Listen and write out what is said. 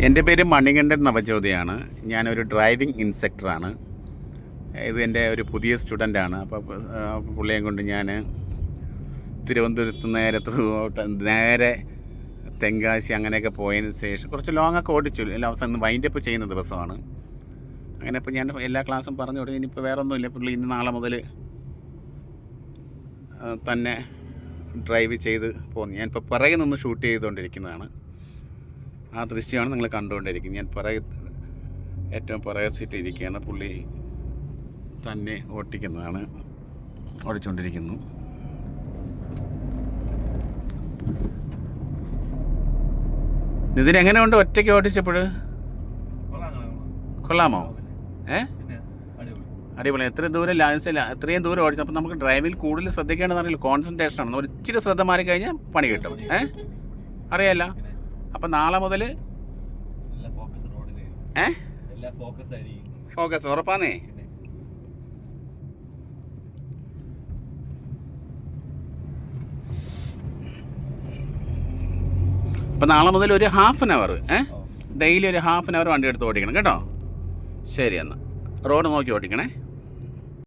എൻ്റെ പേര് മണികണ്ഠൻ നവജ്യോതിയാണ്. ഞാനൊരു ഡ്രൈവിംഗ് ഇൻസ്ട്രക്ടറാണ്. ഇത് എൻ്റെ ഒരു പുതിയ സ്റ്റുഡൻ്റാണ്. അപ്പോൾ പുള്ളിയെ കൊണ്ട് ഞാൻ തിരുവനന്തപുരത്ത് നേരെ തെങ്കാശി അങ്ങനെയൊക്കെ പോയതിന് ശേഷം കുറച്ച് ലോങ്ങൊക്കെ ഓടിച്ചു. എല്ലാ അവസാനം വൈൻഡപ്പ് ചെയ്യുന്ന ദിവസമാണ്. അങ്ങനെ ഇപ്പോൾ ഞാൻ എല്ലാ ക്ലാസ്സും പറഞ്ഞു കൊടുത്തു. ഇനിയിപ്പോൾ വേറെ ഒന്നുമില്ല. പുള്ളി ഇന്ന് നാളെ മുതൽ തന്നെ ഡ്രൈവ് ചെയ്ത് പോകുന്നു. ഞാനിപ്പോൾ പിറകെ നിന്ന് ഷൂട്ട് ചെയ്തുകൊണ്ടിരിക്കുന്നതാണ്. ആ ദൃശ്യമാണ് നിങ്ങൾ കണ്ടുകൊണ്ടിരിക്കുന്നത്. ഞാൻ ഏറ്റവും പിറകെ സീറ്റ് ഇരിക്കുകയാണ്. പുള്ളി തന്നെ ഓടിച്ചുകൊണ്ടിരിക്കുന്നു. ഇതിനെങ്ങനെയുണ്ട് ഒറ്റയ്ക്ക് ഓടിച്ചപ്പോൾ? കൊള്ളാമോ? അടിപൊളി. എത്രയും ദൂരം ഓടിച്ചു. അപ്പോൾ നമുക്ക് ഡ്രൈവിൽ കൂടുതൽ ശ്രദ്ധിക്കേണ്ടതെന്ന് അറിയില്ല, കോൺസെൻട്രേഷനാണ്. ഒരു ഇച്ചിരി ശ്രദ്ധ മാറിക്കഴിഞ്ഞാൽ പണി കിട്ടും. അറിയാമല്ല. അപ്പം നാളെ മുതൽ ഫോക്കസ് ഉറപ്പാന്നേ. അപ്പം നാളെ മുതൽ ഒരു ഹാഫ് ആൻ അവർ ഡെയിലി ഒരു ഹാഫ് ആൻ അവർ വണ്ടി എടുത്ത് ഓടിക്കണം കേട്ടോ. ശരി, എന്നാൽ റോഡ് നോക്കി ഓടിക്കണേ.